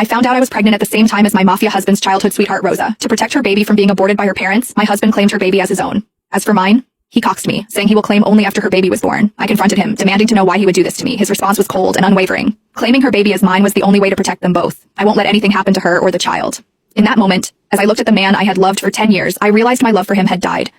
I found out I was pregnant at the same time as my mafia husband's childhood sweetheart Rosa. To protect her baby from being aborted by her parents, my husband claimed her baby as his own. As for mine, he coxed me, saying he will claim only after her baby was born. I confronted him, demanding to know why he would do this to me. His response was cold and unwavering. Claiming her baby as mine was the only way to protect them both. I won't let anything happen to her or the child. In that moment, as I looked at the man I had loved for 10 years, I realized my love for him had died.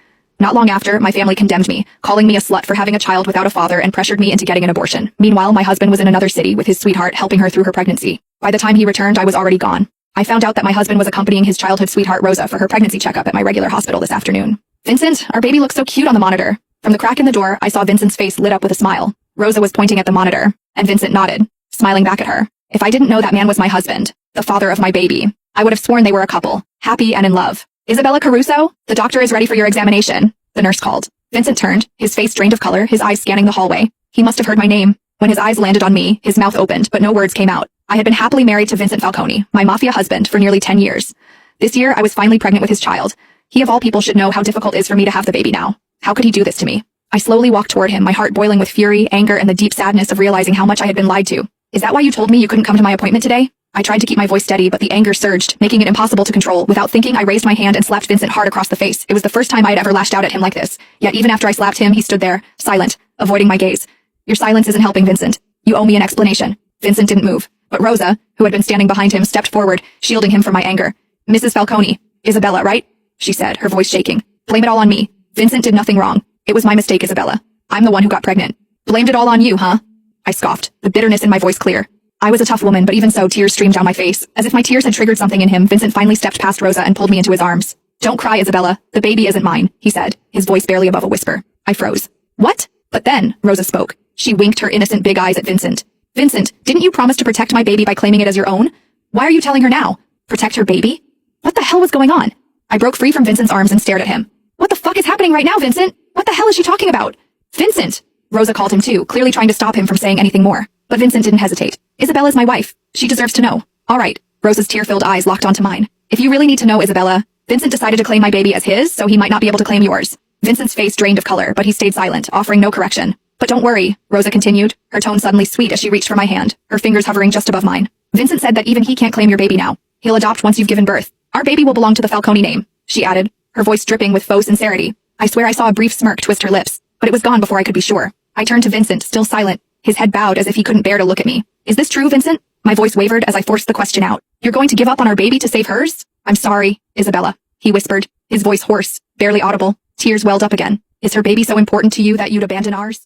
Not long after, my family condemned me, calling me a slut for having a child without a father and pressured me into getting an abortion. Meanwhile, my husband was in another city with his sweetheart, helping her through her pregnancy. By the time he returned, I was already gone. I found out that my husband was accompanying his childhood sweetheart Rosa for her pregnancy checkup at my regular hospital this afternoon. Vincent, our baby looks so cute on the monitor. From the crack in the door, I saw Vincent's face lit up with a smile. Rosa was pointing at the monitor, and Vincent nodded, smiling back at her. If I didn't know that man was my husband, the father of my baby, I would have sworn they were a couple, happy and in love. Isabella Caruso, the doctor is ready for your examination, the nurse called. Vincent turned, his face drained of color, his eyes scanning the hallway. He must have heard my name. When his eyes landed on me, his mouth opened, but no words came out. I had been happily married to Vincent Falcone, my mafia husband, for nearly 10 years. This year, I was finally pregnant with his child. He of all people should know how difficult it is for me to have the baby now. How could he do this to me? I slowly walked toward him, my heart boiling with fury, anger, and the deep sadness of realizing how much I had been lied to. Is that why you told me you couldn't come to my appointment today? I tried to keep my voice steady, but the anger surged, making it impossible to control. Without thinking, I raised my hand and slapped Vincent hard across the face. It was the first time I had ever lashed out at him like this. Yet even after I slapped him, he stood there, silent, avoiding my gaze. Your silence isn't helping, Vincent. You owe me an explanation. Vincent didn't move, but Rosa, who had been standing behind him, stepped forward, shielding him from my anger. Mrs. Falcone, Isabella, right? She said, her voice shaking. Blame it all on me. Vincent did nothing wrong. It was my mistake, Isabella. I'm the one who got pregnant. Blamed it all on you, huh? I scoffed, the bitterness in my voice clear. I was a tough woman, but even so, tears streamed down my face. As if my tears had triggered something in him, Vincent finally stepped past Rosa and pulled me into his arms. Don't cry, Isabella. The baby isn't mine, he said, his voice barely above a whisper. I froze. What? But then, Rosa spoke. She winked her innocent big eyes at Vincent. Vincent, didn't you promise to protect my baby by claiming it as your own? Why are you telling her now? Protect her baby? What the hell was going on? I broke free from Vincent's arms and stared at him. What the fuck is happening right now, Vincent? What the hell is she talking about? Vincent! Rosa called him too, clearly trying to stop him from saying anything more. But Vincent didn't hesitate. Isabella's my wife. She deserves to know. All right. Rosa's tear-filled eyes locked onto mine. If you really need to know, Isabella, Vincent decided to claim my baby as his, so he might not be able to claim yours. Vincent's face drained of color, but he stayed silent, offering no correction. But don't worry, Rosa continued, her tone suddenly sweet as she reached for my hand, her fingers hovering just above mine. Vincent said that even he can't claim your baby now. He'll adopt once you've given birth. Our baby will belong to the Falcone name, she added, her voice dripping with faux sincerity. I swear I saw a brief smirk twist her lips, but it was gone before I could be sure. I turned to Vincent, still silent, his head bowed as if he couldn't bear to look at me. Is this true, Vincent? My voice wavered as I forced the question out. You're going to give up on our baby to save hers? I'm sorry, Isabella, he whispered, his voice hoarse, barely audible. Tears welled up again. Is her baby so important to you that you'd abandon ours?